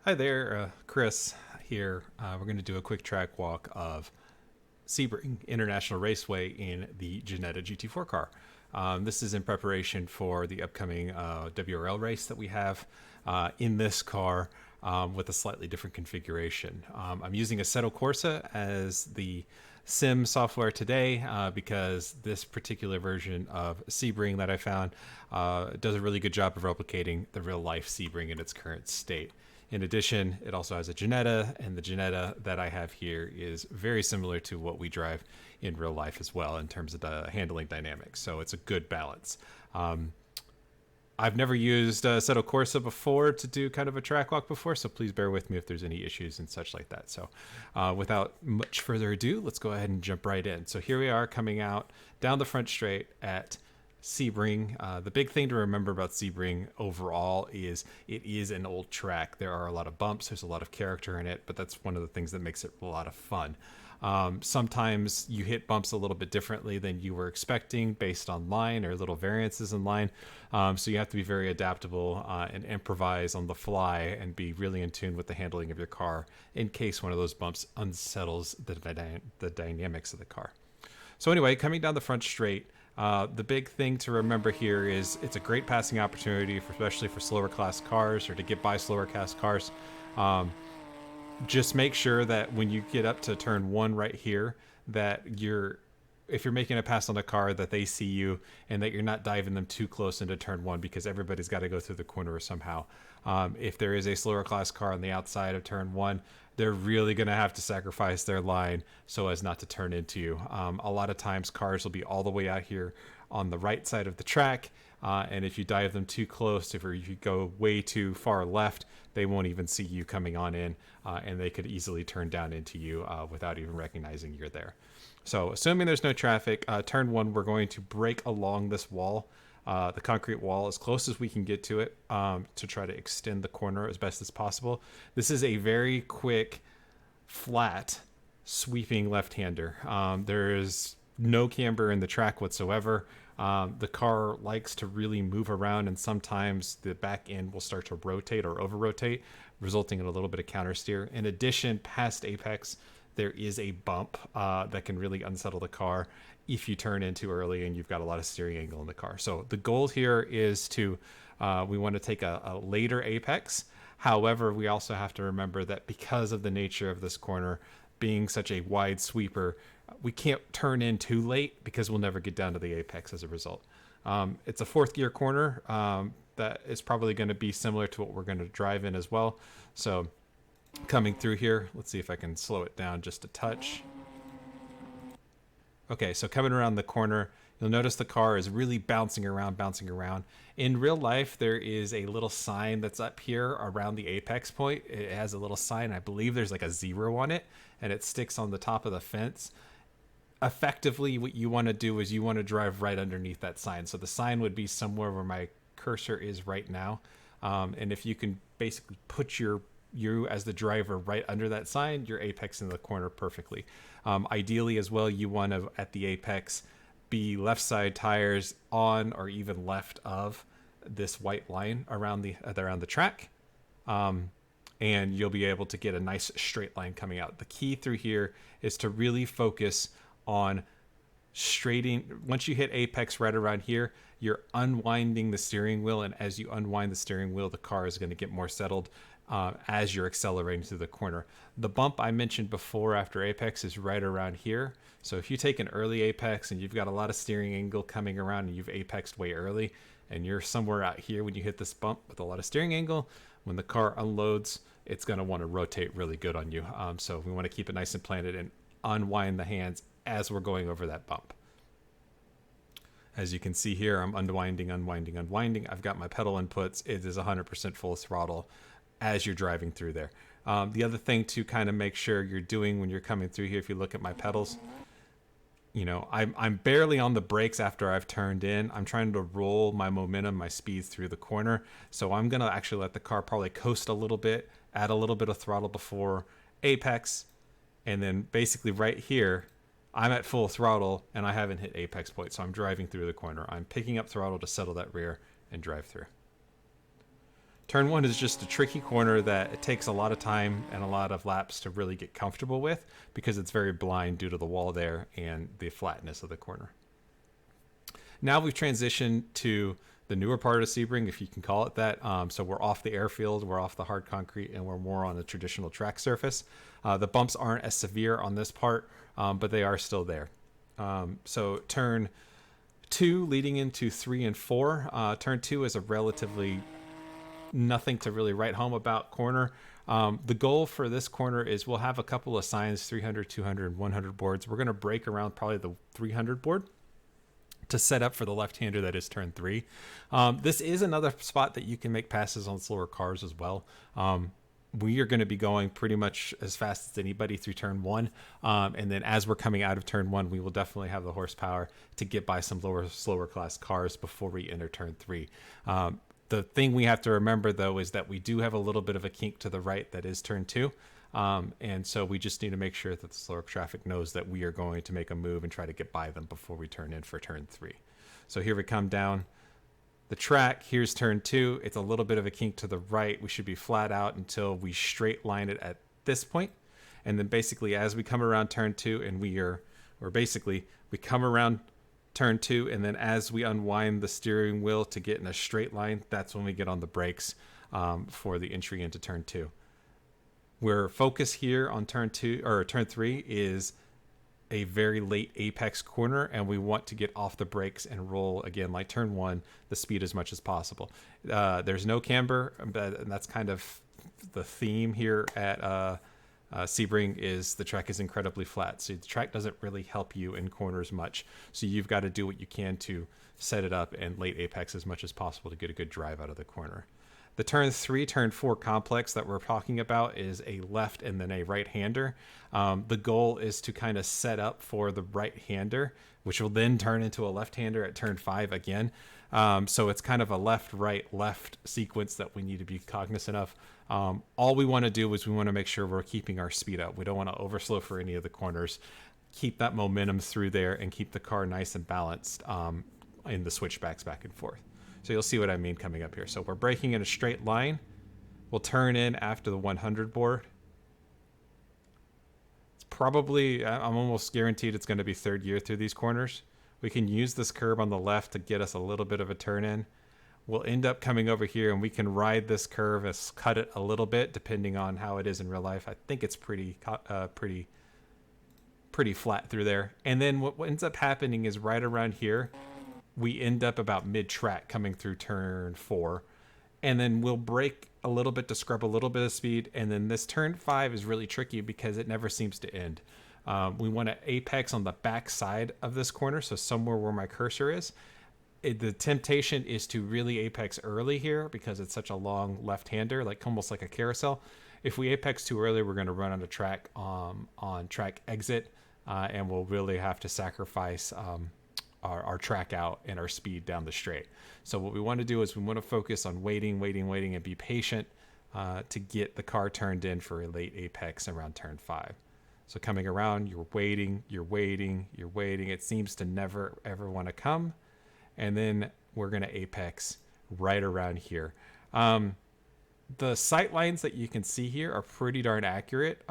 Hi there, Chris here. We're going to do a quick track walk of Sebring International Raceway in the Ginetta GT4 car. This is in preparation for the upcoming WRL race that we have in this car with a slightly different configuration. I'm using Assetto Corsa as the sim software today because this particular version of Sebring that I found does a really good job of replicating the real life Sebring in its current state. In addition, it also has a Ginetta, and the Ginetta that I have here is very similar to what we drive in real life as well in terms of the handling dynamics. So it's a good balance. I've never used Assetto Corsa before to do kind of a track walk before, so please bear with me if there's any issues and such like that. So without much further ado, let's go ahead and jump right in. So here we are coming out down the front straight at Sebring. The big thing to remember about Sebring overall is it is an old track. There are a lot of bumps, there's a lot of character in it, but that's one of the things that makes it a lot of fun. Sometimes you hit bumps a little bit differently than you were expecting based on line or little variances in line. So you have to be very adaptable and improvise on the fly and be really in tune with the handling of your car in case one of those bumps unsettles the dynamics of the car. So anyway, coming down the front straight, the big thing to remember here is it's a great passing opportunity, especially for slower class cars or to get by slower class cars. Just make sure that when you get up to turn one right here, that if you're making a pass on a car, that they see you and that you're not diving them too close into turn one, because everybody's got to go through the corner somehow. If there is a slower class car on the outside of turn one, they're really going to have to sacrifice their line so as not to turn into you. A lot of times cars will be all the way out here on the right side of the track, and if you dive them too close, if you go way too far left, they won't even see you coming on in, and they could easily turn down into you without even recognizing you're there. So assuming there's no traffic, turn one, we're going to break along this wall, the concrete wall, as close as we can get to it, to try to extend the corner as best as possible. This is a very quick, flat, sweeping left-hander. There is no camber in the track whatsoever. The car likes to really move around, and sometimes the back end will start to rotate or over-rotate, resulting in a little bit of counter steer. In addition, past apex, there is a bump that can really unsettle the car if you turn in too early and you've got a lot of steering angle in the car. So the goal here is to, we want to take a later apex. However, we also have to remember that because of the nature of this corner being such a wide sweeper, we can't turn in too late because we'll never get down to the apex as a result. It's a fourth gear corner that is probably going to be similar to what we're going to drive in as well. So coming through here, let's see if I can slow it down just a touch. Okay, so coming around the corner, you'll notice the car is really bouncing around. In real life, there is a little sign that's up here around the apex point. It has a little sign. I believe there's like a 0 on it, and it sticks on the top of the fence. Effectively, what you want to do is you want to drive right underneath that sign. So the sign would be somewhere where my cursor is right now. And if you can basically put you as the driver right under that sign, you're apexing the corner perfectly. Ideally as well, you want to, at the apex, be left side tires on or even left of this white line around the track. And you'll be able to get a nice straight line coming out. The key through here is to really focus on straighting. Once you hit apex right around here, you're unwinding the steering wheel, and as you unwind the steering wheel, the car is going to get more settled as you're accelerating through the corner. The bump I mentioned before after apex is right around here. So if you take an early apex and you've got a lot of steering angle coming around and you've apexed way early and you're somewhere out here when you hit this bump with a lot of steering angle, when the car unloads, it's going to want to rotate really good on you. So we want to keep it nice and planted and unwind the hands as we're going over that bump. As you can see here, I'm unwinding. I've got my pedal inputs. It is 100% full throttle as you're driving through there. The other thing to kind of make sure you're doing when you're coming through here, if you look at my pedals, you know, I'm barely on the brakes after I've turned in. I'm trying to roll my momentum, my speeds through the corner. So I'm going to actually let the car probably coast a little bit, add a little bit of throttle before apex. And then basically right here, I'm at full throttle and I haven't hit apex point. So I'm driving through the corner. I'm picking up throttle to settle that rear and drive through. Turn one is just a tricky corner that it takes a lot of time and a lot of laps to really get comfortable with because it's very blind due to the wall there and the flatness of the corner. Now we've transitioned to the newer part of Sebring, if you can call it that. So we're off the airfield, we're off the hard concrete, and we're more on the traditional track surface. The bumps aren't as severe on this part, but they are still there. So turn 2 leading into 3 and 4. Turn 2 is a relatively nothing to really write home about corner. The goal for this corner is we'll have a couple of signs, 300, 200, and 100 boards. We're going to break around probably the 300 board to set up for the left-hander that is turn 3. This is another spot that you can make passes on slower cars as well. We are going to be going pretty much as fast as anybody through turn 1. And then as we're coming out of turn 1, we will definitely have the horsepower to get by some slower class cars before we enter turn 3. The thing we have to remember, though, is that we do have a little bit of a kink to the right that is turn 2. And so we just need to make sure that the slower traffic knows that we are going to make a move and try to get by them before we turn in for turn 3. So here we come down the track. Here's turn 2. It's a little bit of a kink to the right. We should be flat out until we straight line it at this point. And then basically as we come around turn 2 and we come around turn 2, and then as we unwind the steering wheel to get in a straight line, that's when we get on the brakes for the entry into turn 2. We're focused here on turn 3 is a very late apex corner, and we want to get off the brakes and roll again like turn 1, the speed as much as possible. There's no camber, and that's kind of the theme here at Sebring is the track is incredibly flat, so the track doesn't really help you in corners much. So you've got to do what you can to set it up and late apex as much as possible to get a good drive out of the corner. The turn 3, turn 4 complex that we're talking about is a left and then a right-hander. The goal is to kind of set up for the right-hander, which will then turn into a left-hander at turn 5 again. So it's kind of a left, right, left sequence that we need to be cognizant of. All we want to do is we want to make sure we're keeping our speed up. We don't want to overslow for any of the corners. Keep that momentum through there and keep the car nice and balanced in the switchbacks back and forth. So you'll see what I mean coming up here. So we're braking in a straight line. We'll turn in after the 100 board. It's probably, I'm almost guaranteed it's going to be third gear through these corners. We can use this curb on the left to get us a little bit of a turn in. We'll end up coming over here and we can ride this curve as cut it a little bit depending on how it is in real life. I think it's pretty flat through there. And then what ends up happening is right around here, we end up about mid-track coming through turn 4. And then we'll brake a little bit to scrub a little bit of speed. And then this turn 5 is really tricky because it never seems to end. We want to apex on the back side of this corner, so somewhere where my cursor is. The temptation is to really apex early here because it's such a long left-hander, like almost like a carousel. If we apex too early, we're going to run out of track on track exit, and we'll really have to sacrifice our track out and our speed down the straight. So what we want to do is we want to focus on waiting, and be patient to get the car turned in for a late apex around turn 5. So coming around, you're waiting. It seems to never, ever want to come. And then we're going to apex right around here. The sight lines that you can see here are pretty darn accurate.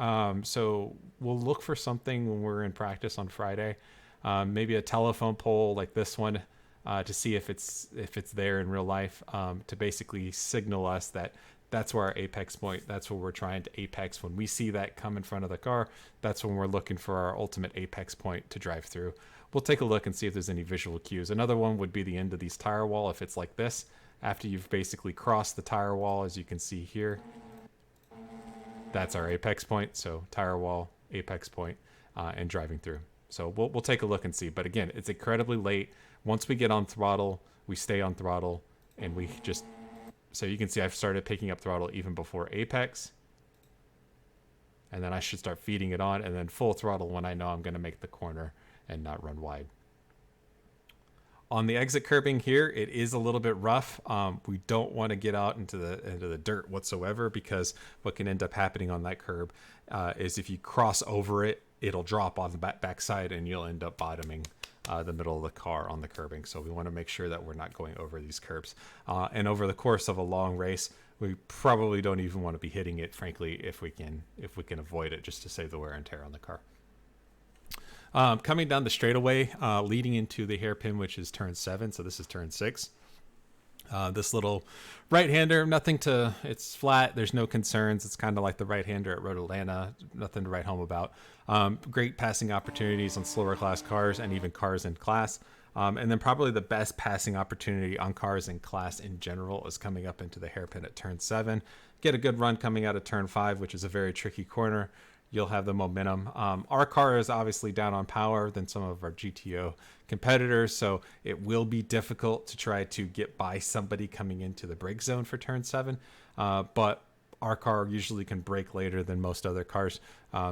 So we'll look for something when we're in practice on Friday. Maybe a telephone pole like this one to see if it's there in real life, to basically signal us that that's where our apex point, that's where we're trying to apex. When we see that come in front of the car, that's when we're looking for our ultimate apex point to drive through. We'll take a look and see if there's any visual cues. Another one would be the end of these tire wall if it's like this. After you've basically crossed the tire wall, as you can see here, that's our apex point. So tire wall, apex point, and driving through. So we'll take a look and see. But again, it's incredibly late. Once we get on throttle, we stay on throttle, and we just... So you can see I've started picking up throttle even before apex. And then I should start feeding it on, and then full throttle when I know I'm going to make the corner and not run wide. On the exit curbing here, it is a little bit rough. We don't want to get out into the dirt whatsoever, because what can end up happening on that curb is if you cross over it, it'll drop on the backside and you'll end up bottoming the middle of the car on the curbing. So we want to make sure that we're not going over these curbs. And over the course of a long race, we probably don't even want to be hitting it, frankly, if we can avoid it, just to save the wear and tear on the car. Coming down the straightaway, leading into the hairpin, which is turn 7. So this is turn 6. This little right-hander, it's flat. There's no concerns. It's kind of like the right-hander at Road Atlanta. Nothing to write home about. Great passing opportunities on slower class cars and even cars in class. And then probably the best passing opportunity on cars in class in general is coming up into the hairpin at turn 7. Get a good run coming out of turn 5, which is a very tricky corner. You'll have the momentum. Our car is obviously down on power than some of our GTO competitors, so it will be difficult to try to get by somebody coming into the brake zone for turn 7. But our car usually can brake later than most other cars,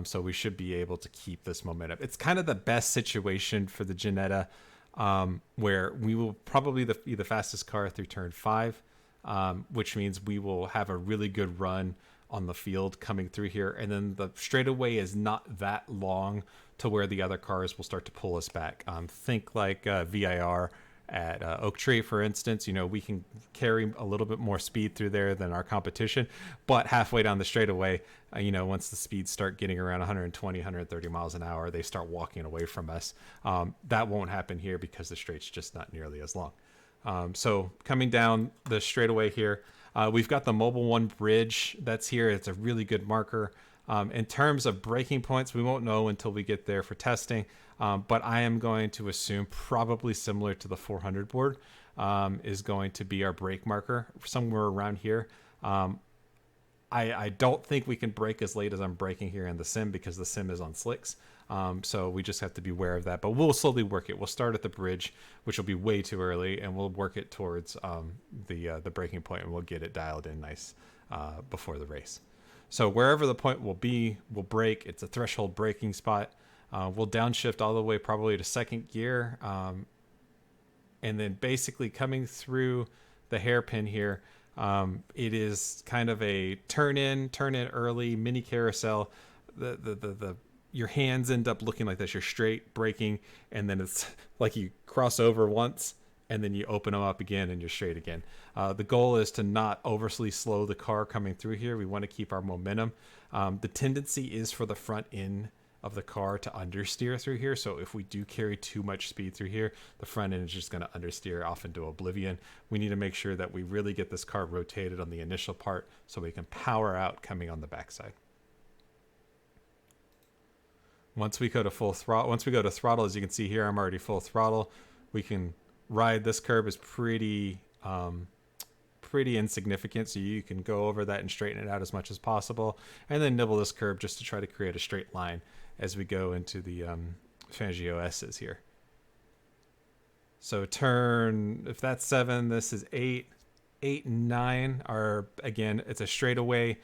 so we should be able to keep this momentum. It's kind of the best situation for the Ginetta, where we will probably be the fastest car through turn 5, which means we will have a really good run on the field coming through here, and then the straightaway is not that long to where the other cars will start to pull us back. Think like VIR at Oak Tree, for instance. We can carry a little bit more speed through there than our competition, but halfway down the straightaway, once the speeds start getting around 120, 130 miles an hour, they start walking away from us. That won't happen here because the straight's just not nearly as long. So coming down the straightaway here, we've got the Mobile One bridge that's here. It's a really good marker. In terms of braking points, we won't know until we get there for testing, but I am going to assume probably similar to the 400 board is going to be our brake marker, somewhere around here. I don't think we can brake as late as I'm braking here in the sim because the sim is on slicks. So we just have to be aware of that, but we'll slowly work it. We'll start at the bridge, which will be way too early, and we'll work it towards the braking point, and we'll get it dialed in nice before the race. So wherever the point will be, we'll brake. It's a threshold braking spot. We'll downshift all the way probably to second gear, and then basically coming through the hairpin here, it is kind of a turn in early mini carousel. Your hands end up looking like this. You're straight braking, and then it's like you cross over once, and then you open them up again, and you're straight again. The goal is to not overly slow the car coming through here. We want to keep our momentum. The tendency is for the front end of the car to understeer through here. So if we do carry too much speed through here, the front end is just going to understeer off into oblivion. We need to make sure that we really get this car rotated on the initial part so we can power out coming on the backside. Once we go to throttle, as you can see here, I'm already full throttle. We can ride. This curve is pretty insignificant, so you can go over that and straighten it out as much as possible, and then nibble this curve just to try to create a straight line as we go into the Fangio S's here. So if that's 7, this is 8 and 9 are, again, it's a straightaway.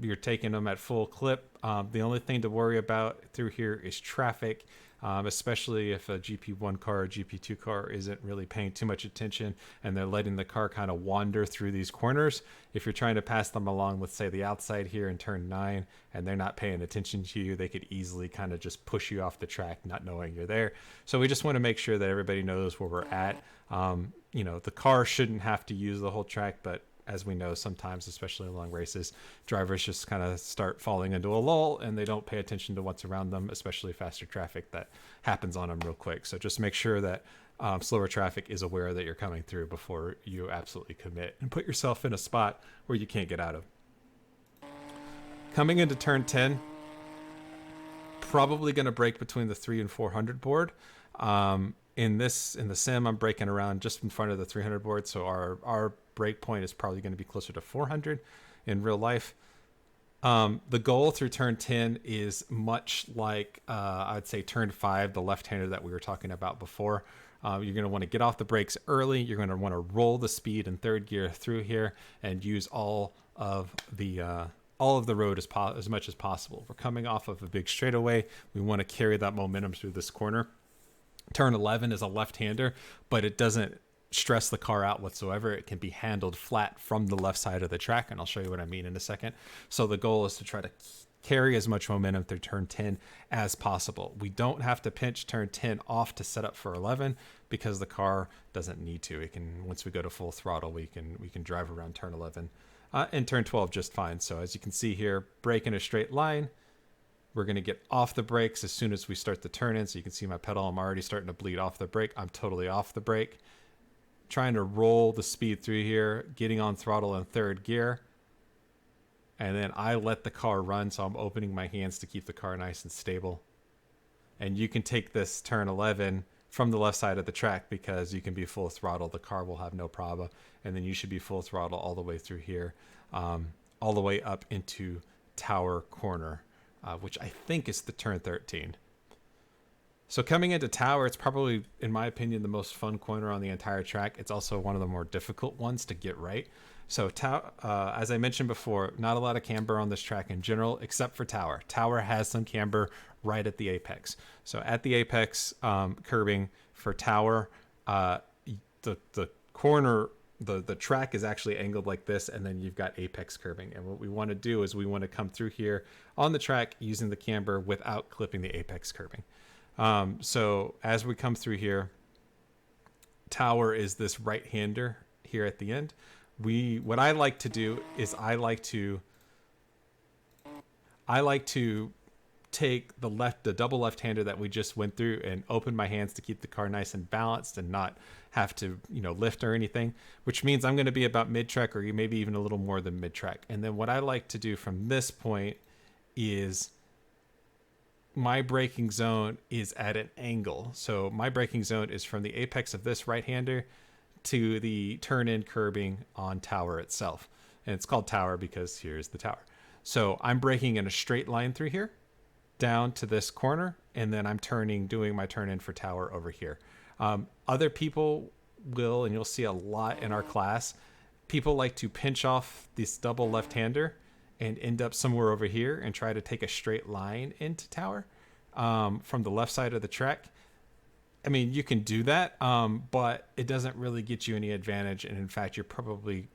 You're taking them at full clip. The only thing to worry about through here is traffic, especially if a GP1 car or GP2 car isn't really paying too much attention and they're letting the car kind of wander through these corners. If you're trying to pass them along, let's say the outside here in turn 9, and they're not paying attention to you, they could easily kind of just push you off the track, not knowing you're there. So we just want to make sure that everybody knows where we're at. The car shouldn't have to use the whole track, but as we know, sometimes, especially in long races, drivers just kind of start falling into a lull and they don't pay attention to what's around them, especially faster traffic that happens on them real quick. So just make sure that slower traffic is aware that you're coming through before you absolutely commit and put yourself in a spot where you can't get out of. Coming into turn 10, probably going to brake between the 3 and 400 board. In the sim, I'm braking around just in front of the 300 board, so our brake point is probably going to be closer to 400 in real life. The goal through turn 10 is much like I'd say turn 5, the left-hander that we were talking about before. You're going to want to get off the brakes early. You're going to want to roll the speed in third gear through here and use all of the road as much as possible. We're coming off of a big straightaway. We want to carry that momentum through this corner. Turn 11 is a left-hander, but it doesn't stress the car out whatsoever. It can be handled flat from the left side of the track, and I'll show you what I mean in a second. So the goal is to try to carry as much momentum through turn 10 as possible. We don't have to pinch turn 10 off to set up for 11 because the car doesn't need to. It can, once we go to full throttle, we can drive around turn 11 and turn 12 just fine. So as you can see here, brake in a straight line. We're going to get off the brakes as soon as we start the turn in. So you can see my pedal, I'm already starting to bleed off the brake. I'm totally off the brake. Trying to roll the speed through here, getting on throttle in third gear. And then I let the car run, so I'm opening my hands to keep the car nice and stable. And you can take this turn 11 from the left side of the track because you can be full throttle. The car will have no problem. And then you should be full throttle all the way through here, all the way up into Tower Corner, which I think is the turn 13. So coming into Tower, it's probably, in my opinion, the most fun corner on the entire track. It's also one of the more difficult ones to get right. So as I mentioned before, not a lot of camber on this track in general, except for Tower. Tower has some camber right at the apex. So at the apex curbing for Tower, the corner, the track is actually angled like this, and then you've got apex curbing. And what we want to do is we want to come through here on the track using the camber without clipping the apex curbing. So as we come through here, Tower is this right-hander here at the end. What I like to do is I like to take the double left-hander that we just went through and open my hands to keep the car nice and balanced and not have to, lift or anything, which means I'm going to be about mid-track or maybe even a little more than mid-track. And then what I like to do from this point is my braking zone is at an angle. So my braking zone is from the apex of this right-hander to the turn-in curbing on Tower itself. And it's called Tower because here's the Tower. So I'm braking in a straight line through here, down to this corner, and then I'm doing my turn-in for Tower over here. Other people will, and you'll see a lot in our class, people like to pinch off this double left-hander and end up somewhere over here and try to take a straight line into Tower from the left side of the track. I mean, you can do that, but it doesn't really get you any advantage. And in fact, you're probably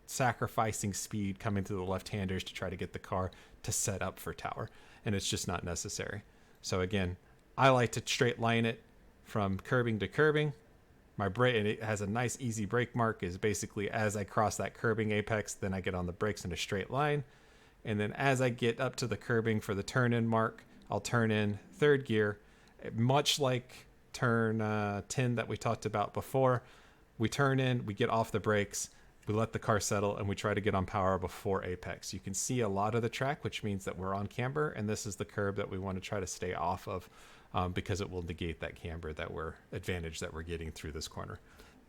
sacrificing speed coming through the left-handers to try to get the car to set up for Tower. And it's just not necessary. So again, I like to straight line it from curbing to curbing. My brake, and it has a nice easy brake mark, is basically as I cross that curbing apex, then I get on the brakes in a straight line. And then as I get up to the curbing for the turn-in mark, I'll turn in third gear, much like turn 10 that we talked about before. We turn in, we get off the brakes, we let the car settle, and we try to get on power before apex. You can see a lot of the track, which means that we're on camber, and this is the curb that we want to try to stay off of because it will negate that camber advantage that we're getting through this corner.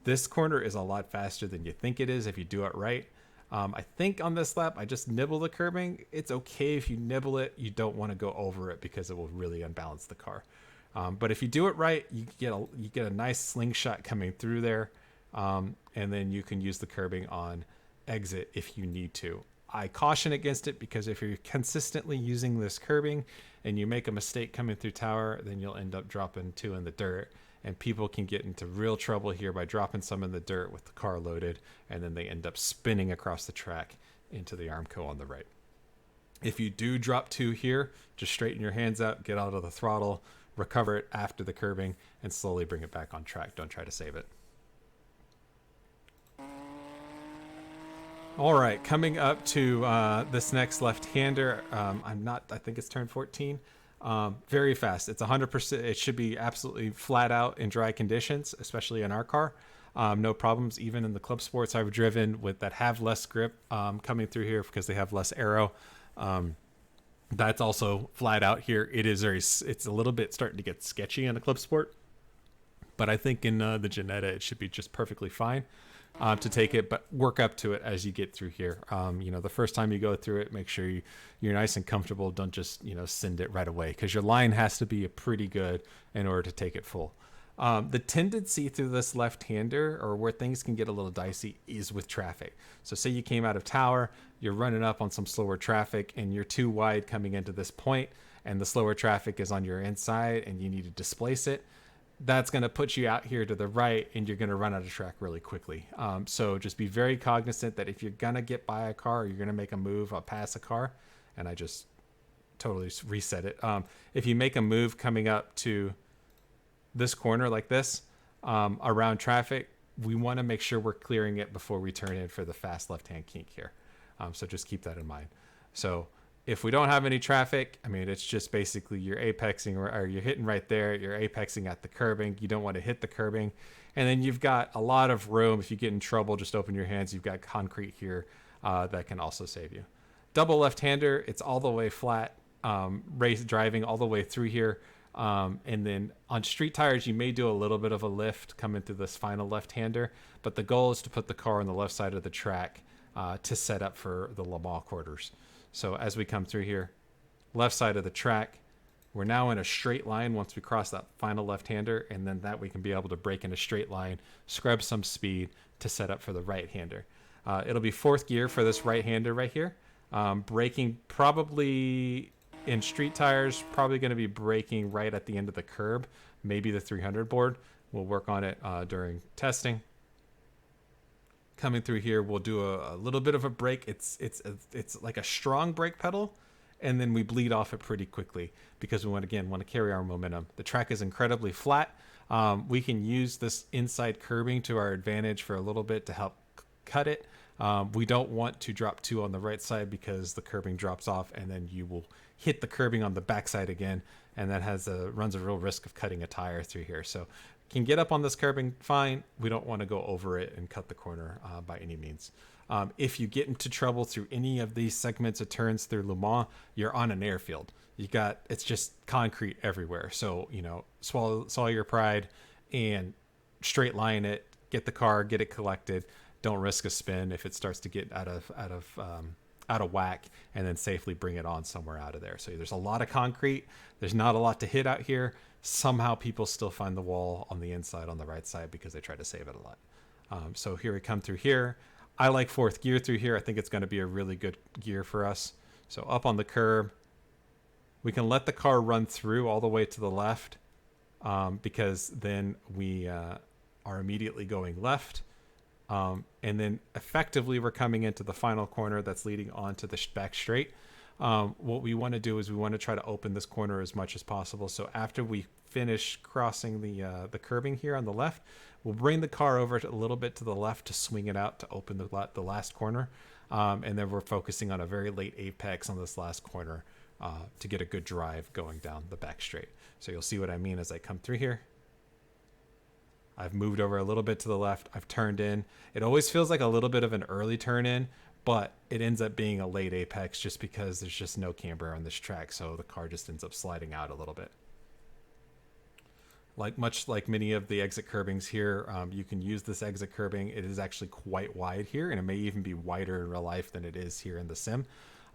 This corner is a lot faster than you think it is if you do it right. I think on this lap, I just nibble the curbing. It's okay if you nibble it. You don't want to go over it because it will really unbalance the car. But if you do it right, you get a nice slingshot coming through there. And then you can use the curbing on exit if you need to. I caution against it because if you're consistently using this curbing and you make a mistake coming through Tower, then you'll end up dropping two in the dirt. And people can get into real trouble here by dropping some in the dirt with the car loaded, and then they end up spinning across the track into the Armco on the right. If you do drop two here, just straighten your hands out, get out of the throttle, recover it after the curbing, and slowly bring it back on track. Don't try to save it. All right, coming up to this next left-hander, I think it's turn 14. Very fast. It's 100%. It should be absolutely flat out in dry conditions, especially in our car. No problems, even in the club sports I've driven with that have less grip coming through here because they have less aero. That's also flat out here. It's a little bit starting to get sketchy in a club sport, but I think in the Ginetta, it should be just perfectly fine to take it, but work up to it as you get through here. The first time you go through it, make sure you're nice and comfortable. Don't just, send it right away because your line has to be pretty good in order to take it full. The tendency through this left-hander, or where things can get a little dicey, is with traffic. So say you came out of Tower, you're running up on some slower traffic and you're too wide coming into this point, and the slower traffic is on your inside and you need to displace it. That's going to put you out here to the right and you're going to run out of track really quickly. So just be very cognizant that if you're going to get by a car or you're going to make a move past a car, and I just totally reset it. If you make a move coming up to this corner like this, around traffic, we want to make sure we're clearing it before we turn in for the fast left-hand kink here. So just keep that in mind. So if we don't have any traffic, I mean, it's just basically you're apexing or you're hitting right there. You're apexing at the curbing. You don't want to hit the curbing. And then you've got a lot of room. If you get in trouble, just open your hands. You've got concrete here that can also save you. Double left-hander, it's all the way flat, race driving all the way through here. And then on street tires, you may do a little bit of a lift coming through this final left-hander, but the goal is to put the car on the left side of the track to set up for the Le Mans quarters. So as we come through here, left side of the track, we're now in a straight line once we cross that final left-hander, and then that we can be able to brake in a straight line, scrub some speed to set up for the right-hander. It'll be fourth gear for this right-hander right here. Braking probably in street tires, probably going to be braking right at the end of the curb, maybe the 300 board. We'll work on it during testing. Coming through here, we'll do a little bit of a brake. It's like a strong brake pedal, and then we bleed off it pretty quickly because we want to carry our momentum. The track is incredibly flat. We can use this inside curbing to our advantage for a little bit to help cut it. We don't want to drop two on the right side because the curbing drops off, and then you will hit the curbing on the backside again, and that runs a real risk of cutting a tire through here. So can get up on this curbing fine. We don't want to go over it and cut the corner by any means. If you get into trouble through any of these segments of turns through Le Mans, you're on an airfield. It's just concrete everywhere. So, swallow your pride and straight line it, get the car, get it collected. Don't risk a spin if it starts to get out of whack, and then safely bring it on somewhere out of there. So there's a lot of concrete. There's not a lot to hit out here. Somehow people still find the wall on the inside on the right side because they try to save it a lot. So here we come through here. I like fourth gear through here. I think it's going to be a really good gear for us. So up on the curb, we can let the car run through all the way to the left because then we are immediately going left. And then effectively we're coming into the final corner that's leading onto the back straight. What we want to do is we want to try to open this corner as much as possible. So after we finish crossing the curbing here on the left, we'll bring the car over a little bit to the left to swing it out to open the last corner. And then we're focusing on a very late apex on this last corner to get a good drive going down the back straight. So you'll see what I mean as I come through here. I've moved over a little bit to the left. I've turned in. It always feels like a little bit of an early turn in, but it ends up being a late apex just because there's just no camber on this track. So the car just ends up sliding out a little bit. Much like many of the exit curbings here, you can use this exit curbing. It is actually quite wide here, and it may even be wider in real life than it is here in the sim.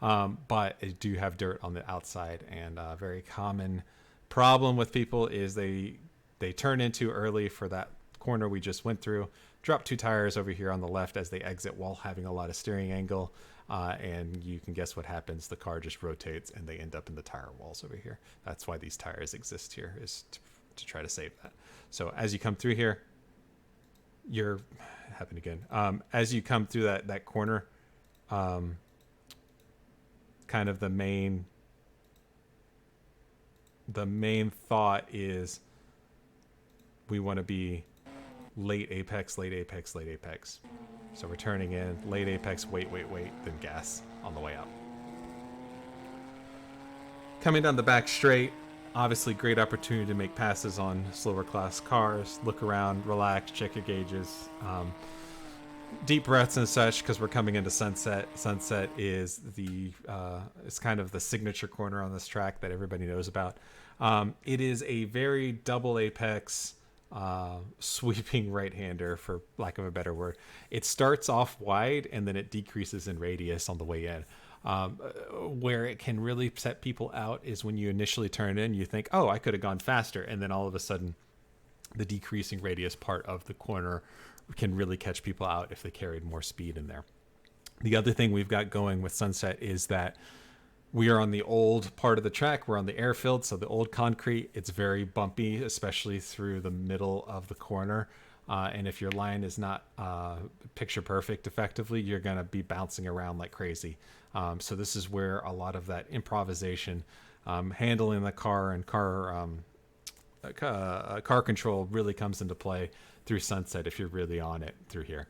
But it do have dirt on the outside, and a very common problem with people is they turn in too early for that corner we just went through, drop two tires over here on the left as they exit while having a lot of steering angle, and you can guess what happens. The car just rotates and they end up in the tire walls over here. That's why these tires exist here, is to try to save that. So as you come through here, as you come through that corner, kind of the main thought is we want to be late apex. So we're turning in, late apex, wait, then gas on the way out. Coming down the back straight, obviously great opportunity to make passes on slower class cars, look around, relax, check your gauges, deep breaths and such, because we're coming into Sunset. Sunset is it's kind of the signature corner on this track that everybody knows about. It is a very double apex, sweeping right-hander, for lack of a better word. It starts off wide and then it decreases in radius on the way in. Where it can really set people out is when you initially turn in, you think, oh, I could have gone faster, and then all of a sudden the decreasing radius part of the corner can really catch people out if they carried more speed in there. The other thing we've got going with Sunset is that we are on the old part of the track. We're on the airfield, so the old concrete. It's very bumpy, especially through the middle of the corner. And if your line is not picture perfect effectively, you're going to be bouncing around like crazy. So this is where a lot of that improvisation, handling the car and car control really comes into play through Sunset if you're really on it through here.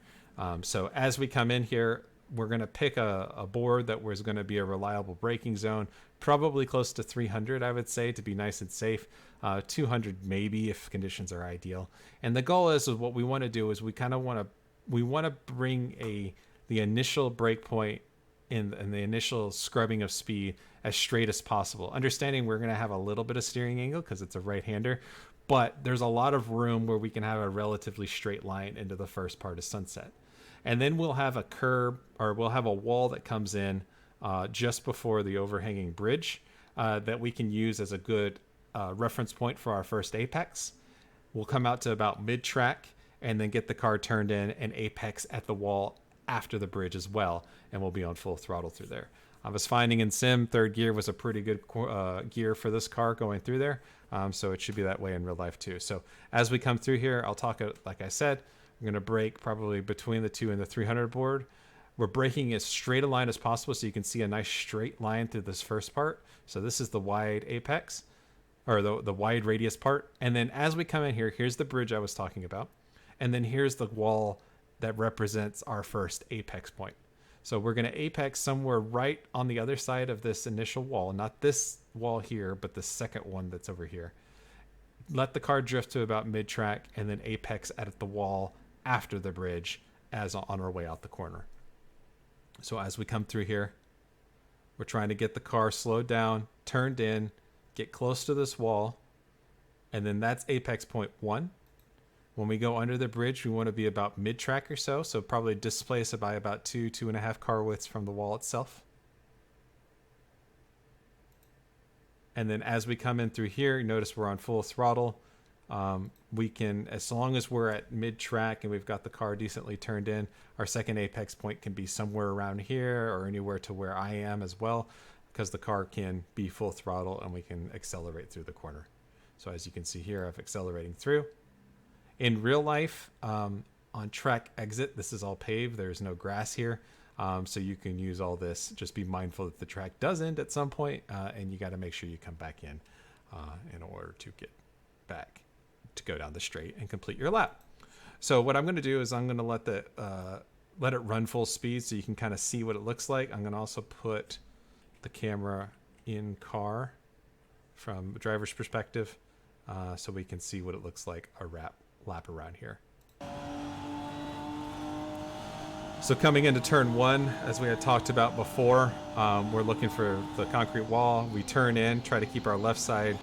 So as we come in here, we're going to pick a board that was going to be a reliable braking zone, probably close to 300, I would say, to be nice and safe. 200 maybe if conditions are ideal. And the goal is what we want to do is we want to bring the initial brake point in the initial scrubbing of speed as straight as possible. Understanding we're going to have a little bit of steering angle because it's a right-hander, but there's a lot of room where we can have a relatively straight line into the first part of Sunset. And then we'll have a curb, or we'll have a wall that comes in just before the overhanging bridge that we can use as a good reference point for our first apex. We'll come out to about mid-track and then get the car turned in and apex at the wall after the bridge as well, and we'll be on full throttle through there. I was finding in sim, third gear was a pretty good gear for this car going through there, so it should be that way in real life too. So as we come through here, I'll talk, like I said, I'm going to brake probably between the 2 and the 300 board. We're braking as straight a line as possible so you can see a nice straight line through this first part. So this is the wide apex, or the wide radius part. And then as we come in here, here's the bridge I was talking about. And then here's the wall that represents our first apex point. So we're going to apex somewhere right on the other side of this initial wall, not this wall here, but the second one that's over here. Let the car drift to about mid-track and then apex at the wall after the bridge as on our way out the corner. So as we come through here, we're trying to get the car slowed down, turned in, get close to this wall, and then that's apex point 1. When we go under the bridge, we want to be about mid-track or so probably displace it by about 2.5 car widths from the wall itself. And then as we come in through here, you notice we're on full throttle. We can, as long as we're at mid-track and we've got the car decently turned in, our second apex point can be somewhere around here or anywhere to where I am as well, because the car can be full throttle and we can accelerate through the corner. So as you can see here, I'm accelerating through. In real life, on track exit, this is all paved. There's no grass here. So you can use all this. Just be mindful that the track does end at some point, and you got to make sure you come back in order to get back to go down the straight and complete your lap. So what I'm going to do is I'm going to let it run full speed so you can kind of see what it looks like. I'm going to also put the camera in car from a driver's perspective so we can see what it looks like a lap around here. So coming into turn 1, as we had talked about before, we're looking for the concrete wall. We turn in, try to keep our left side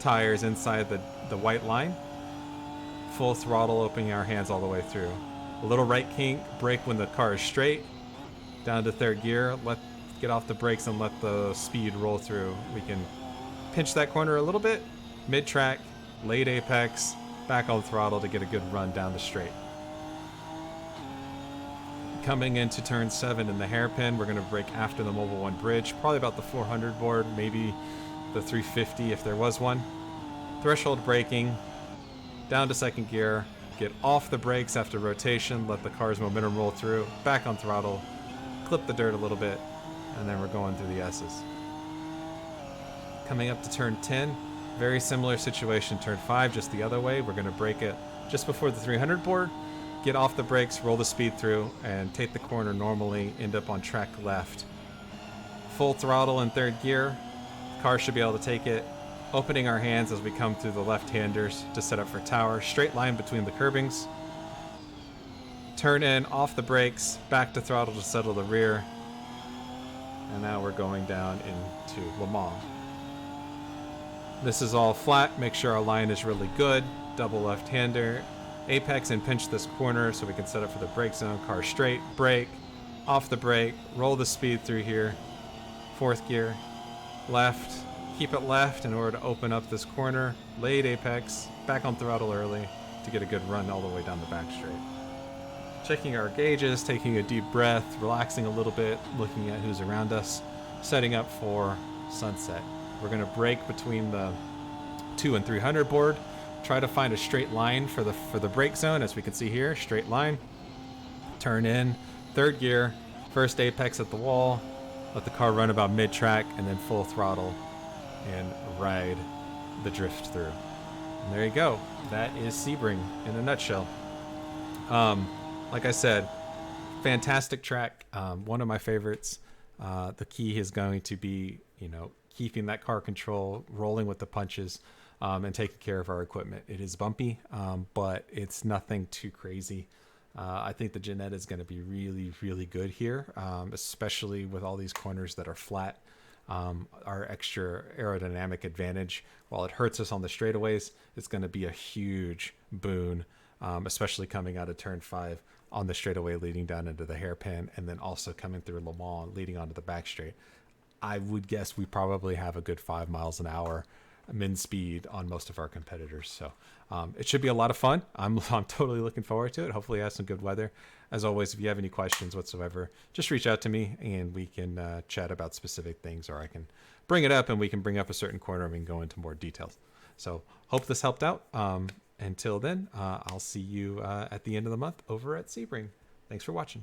tires inside the white line. Full throttle, opening our hands all the way through. A little right kink, brake when the car is straight. Down to third gear, get off the brakes and let the speed roll through. We can pinch that corner a little bit, mid-track, late apex, back on throttle to get a good run down the straight. Coming into turn 7 in the hairpin, we're going to brake after the Mobile 1 bridge, probably about the 400 board, maybe the 350 if there was one. Threshold braking, down to second gear, get off the brakes after rotation, let the car's momentum roll through, back on throttle, clip the dirt a little bit, and then we're going through the S's. Coming up to turn 10, very similar situation. Turn 5, just the other way. We're going to brake it just before the 300 board, get off the brakes, roll the speed through, and take the corner normally, end up on track left. Full throttle in third gear. The car should be able to take it. Opening our hands as we come through the left-handers to set up for tower. Straight line between the curbings. Turn in, off the brakes, back to throttle to settle the rear. And now we're going down into Le Mans. This is all flat. Make sure our line is really good. Double left-hander. Apex and pinch this corner so we can set up for the brake zone. Car straight, brake, off the brake, roll the speed through here. Fourth gear, left, keep it left in order to open up this corner. Late apex, back on throttle early to get a good run all the way down the back straight. Checking our gauges, taking a deep breath, relaxing a little bit, looking at who's around us, setting up for Sunset. We're going to brake between the 2 and 300 board. try to find a straight line for the brake zone. As we can see here, straight line, turn in, third gear, first apex at the wall, let the car run about mid-track, and then full throttle and ride the drift through. And there you go. That is Sebring in a nutshell. Like I said, fantastic track. One of my favorites. The key is going to be, keeping that car control, rolling with the punches, and taking care of our equipment. It is bumpy, but it's nothing too crazy. I think the Ginetta is going to be really, really good here, especially with all these corners that are flat. Our extra aerodynamic advantage, while it hurts us on the straightaways, it's going to be a huge boon, especially coming out of turn 5 on the straightaway leading down into the hairpin, and then also coming through Le Mans leading onto the back straight. I would guess we probably have a good 5 miles an hour min speed on most of our competitors. So it should be a lot of fun. I'm totally looking forward to it. Hopefully it has some good weather. As always, if you have any questions whatsoever, just reach out to me and we can chat about specific things, or I can bring it up and we can bring up a certain corner and we can go into more details. So hope this helped out. Until then, I'll see you at the end of the month over at Sebring. Thanks for watching.